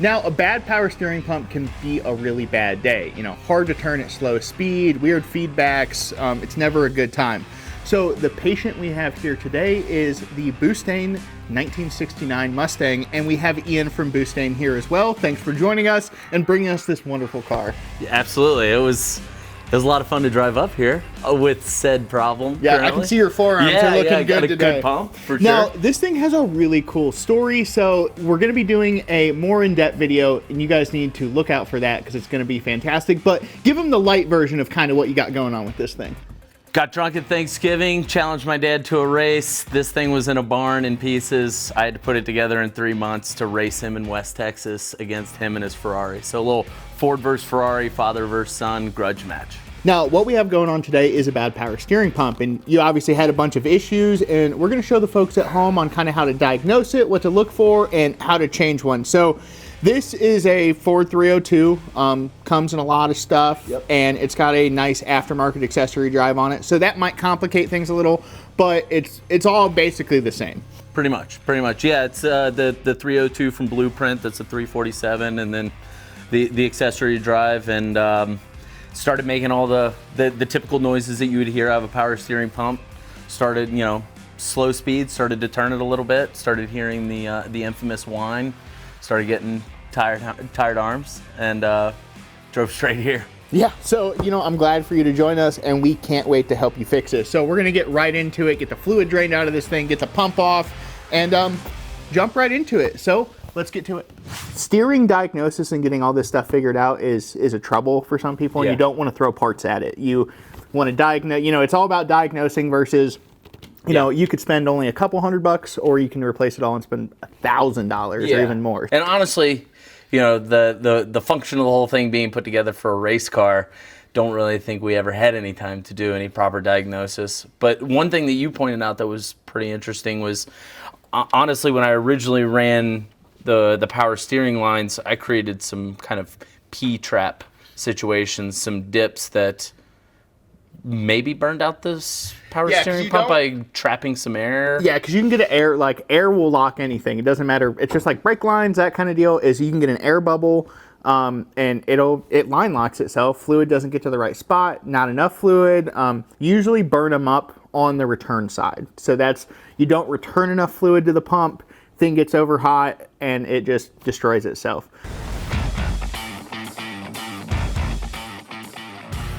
Now, a bad power steering pump can be a really bad day. You know, hard to turn at slow speed, weird feedbacks, it's never a good time. So the patient we have here today is the BOOSTane 1969 Mustang, and we have Ian from BOOSTane here as well. Thanks for joining us and bringing us this wonderful car. Yeah, absolutely. It was a lot of fun to drive up here with said problem. Yeah, currently. I can see your forearms are looking good today. Good pump, for sure. Now, this thing has a really cool story, so we're going to be doing a more in-depth video, and you guys need to look out for that because it's going to be fantastic. But give them the light version of kind of what you got going on with this thing. Got drunk at Thanksgiving, challenged my dad to a race. This thing was in a barn in pieces. I had to put it together in 3 months to race him in West Texas against him and his Ferrari. So a little Ford versus Ferrari, father versus son grudge match. Now, what we have going on today is a bad power steering pump, and you obviously had a bunch of issues, and we're going to show the folks at home on kind of how to diagnose it, what to look for, and how to change one. So this is a Ford 302, comes in a lot of stuff, and it's got a nice aftermarket accessory drive on it. So that might complicate things a little, but it's all basically the same. Pretty much. Yeah, it's the 302 from Blueprint, that's a 347, and then the accessory drive, and started making all the typical noises that you would hear out of a power steering pump. Started, you know, slow speed, started to turn it a little bit, started hearing the infamous whine, started getting tired arms, and drove straight here. Yeah, so, you know, I'm glad for you to join us, and we can't wait to help you fix this. So we're gonna get right into it, get the fluid drained out of this thing, get the pump off, and jump right into it. So let's get to it. Steering diagnosis and getting all this stuff figured out is a trouble for some people, and you don't want to throw parts at it. You want to diagnose, you know, it's all about diagnosing versus, you know, you could spend only a couple $100, or you can replace it all and spend $1,000 or even more. And honestly, you know, the function of the whole thing being put together for a race car, don't really think we ever had any time to do any proper diagnosis. But one thing that you pointed out that was pretty interesting was, honestly, when I originally ran the power steering lines, I created some kind of P-trap situations, some dips that maybe burned out this power steering pump by trapping some air. Yeah, because you can get an air, like air will lock anything. It doesn't matter. It's just like brake lines, that kind of deal, is you can get an air bubble, and it line locks itself. Fluid doesn't get to the right spot, not enough fluid. Usually burn them up on the return side. So that's, you don't return enough fluid to the pump, thing gets over hot, and it just destroys itself.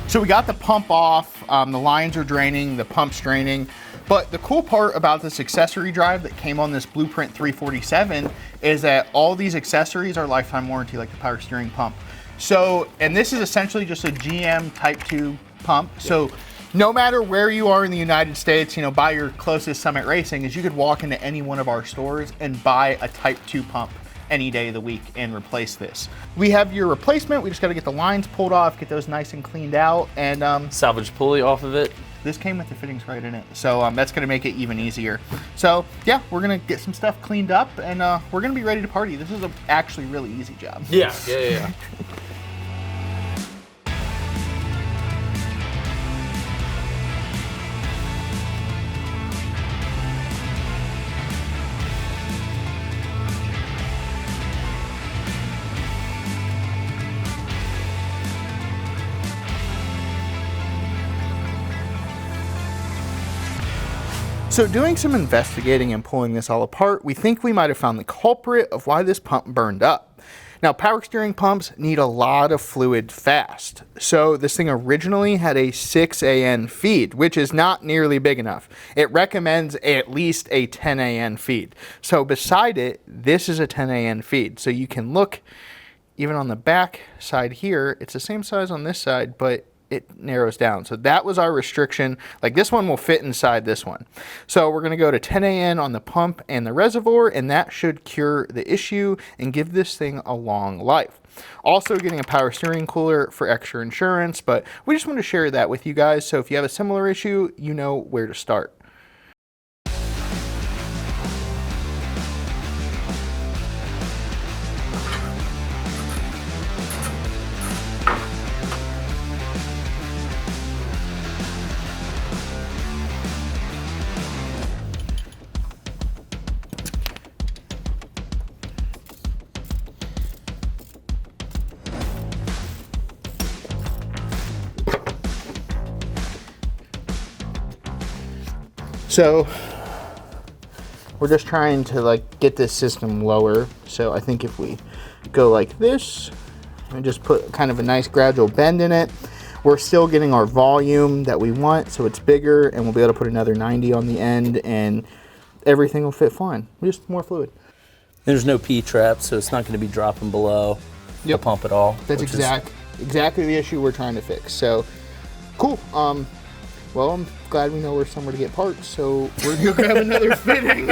So we got the pump off, the lines are draining, the pump's draining, but the cool part about this accessory drive that came on this Blueprint 347 is that all these accessories are lifetime warranty, like the power steering pump. So, and this is essentially just a GM Type 2 pump. So no matter where you are in the United States, you know, buy your closest Summit Racing, is you could walk into any one of our stores and buy a Type 2 pump any day of the week and replace this. We have your replacement. We just got to get the lines pulled off, get those nice and cleaned out, and salvage pulley off of it. This came with the fittings right in it, so that's going to make it even easier. So yeah, we're going to get some stuff cleaned up, and we're going to be ready to party. This is actually really easy job. Yeah. So doing some investigating and pulling this all apart, we think we might have found the culprit of why this pump burned up. Now, power steering pumps need a lot of fluid fast. So this thing originally had a 6 AN feed, which is not nearly big enough. It recommends at least a 10 AN feed. So beside it, this is a 10 AN feed. So you can look even on the back side here, it's the same size on this side, but it narrows down. So that was our restriction. Like, this one will fit inside this one. So we're gonna go to 10 AN on the pump and the reservoir, and that should cure the issue and give this thing a long life. Also getting a power steering cooler for extra insurance, but we just want to share that with you guys. So if you have a similar issue, you know where to start. So we're just trying to like get this system lower. So I think if we go like this and just put kind of a nice gradual bend in it, we're still getting our volume that we want, so it's bigger, and we'll be able to put another 90 on the end and everything will fit fine. Just more fluid. There's no P-trap, so it's not going to be dropping below the pump at all. That's exactly the issue we're trying to fix. So cool. Well, I'm glad we know where somewhere to get parts, so we're gonna go grab another fitting.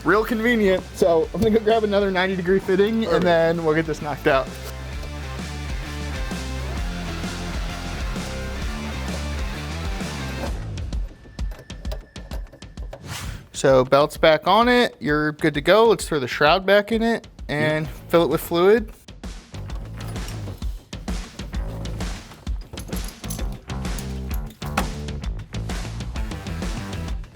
Real convenient. So I'm gonna go grab another 90-degree fitting, and then we'll get this knocked out. So belt's back on it, you're good to go. Let's throw the shroud back in it and fill it with fluid.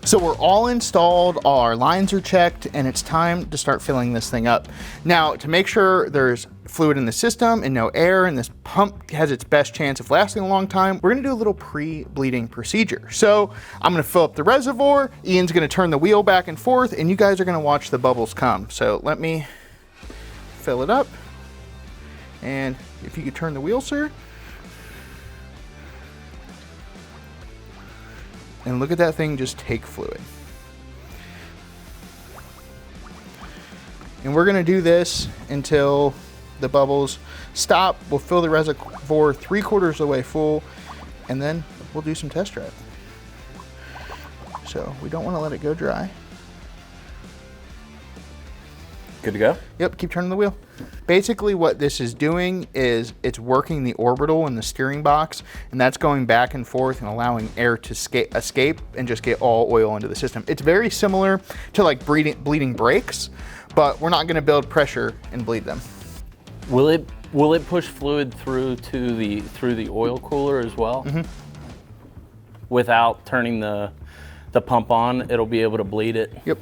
So we're all installed, our lines are checked, and it's time to start filling this thing up. Now, to make sure there's fluid in the system and no air, and this pump has its best chance of lasting a long time, we're gonna do a little pre-bleeding procedure. So I'm gonna fill up the reservoir, Ian's gonna turn the wheel back and forth, and you guys are gonna watch the bubbles come. So let me fill it up. And if you could turn the wheel, sir. And look at that thing just take fluid. And we're gonna do this until the bubbles stop. We'll fill the reservoir 3/4 of the way full, and then we'll do some test drive. So we don't wanna let it go dry. Good to go? Yep, keep turning the wheel. Basically what this is doing is it's working the orbital in the steering box, and that's going back and forth and allowing air to escape and just get all oil into the system. It's very similar to like bleeding brakes, but we're not gonna build pressure and bleed them. Will it push fluid through the oil cooler as well? Mm-hmm. Without turning the pump on, it'll be able to bleed it? Yep.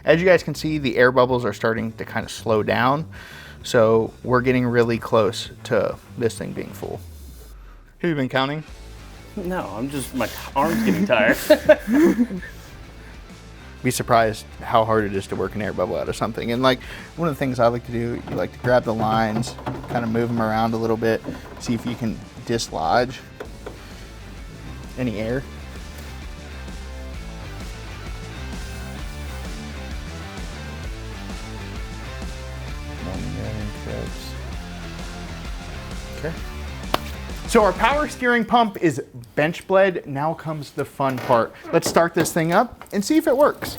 As you guys can see, the air bubbles are starting to kind of slow down. So we're getting really close to this thing being full. Have you been counting? No, my arm's getting tired. Be surprised how hard it is to work an air bubble out of something. And like one of the things I like to do, you like to grab the lines, kind of move them around a little bit, see if you can dislodge any air. Okay. So our power steering pump is bench bled. Now comes the fun part. Let's start this thing up and see if it works.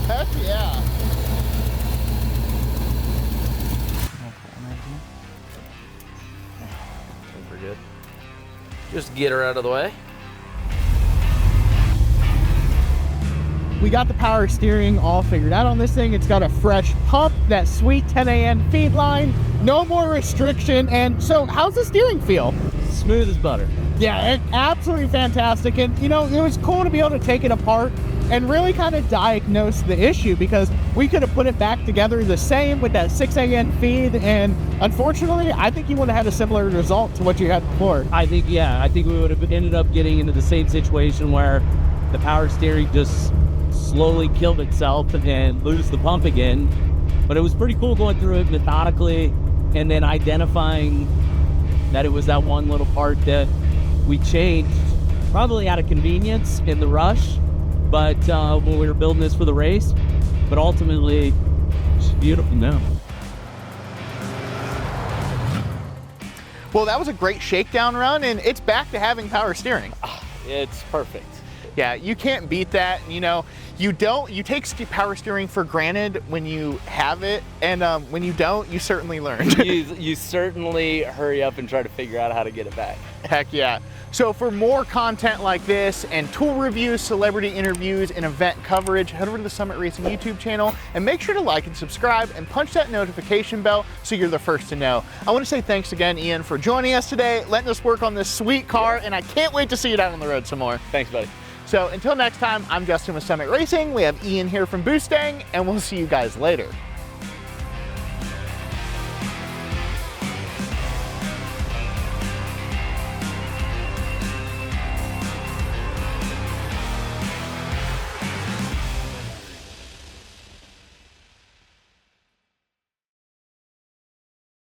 Heck yeah. We're good. Just get her out of the way. We got the power steering all figured out on this thing. It's got a fresh pump, that sweet 10 AM feed line, no more restriction. And so how's the steering feel? Smooth as butter. Yeah, absolutely fantastic. And you know, it was cool to be able to take it apart and really kind of diagnose the issue, because we could have put it back together the same with that 6 AM feed, and unfortunately I think you would have had a similar result to what you had before. I think we would have ended up getting into the same situation where the power steering just slowly killed itself and lose the pump again. But it was pretty cool going through it methodically and then identifying that it was that one little part that we changed probably out of convenience in the rush, but when we were building this for the race. But ultimately, it's beautiful now. Well, that was a great shakedown run, and it's back to having power steering. It's perfect. Yeah, you can't beat that. You know, you take power steering for granted when you have it, and when you don't, you certainly learn. you certainly hurry up and try to figure out how to get it back. Heck yeah. So for more content like this and tool reviews, celebrity interviews, and event coverage, head over to the Summit Racing YouTube channel and make sure to like and subscribe and punch that notification bell so you're the first to know. I want to say thanks again, Ian, for joining us today, letting us work on this sweet car, and I can't wait to see you down on the road some more. Thanks, buddy. So until next time, I'm Justin with Summit Racing. We have Ian here from BOOSTane, and we'll see you guys later.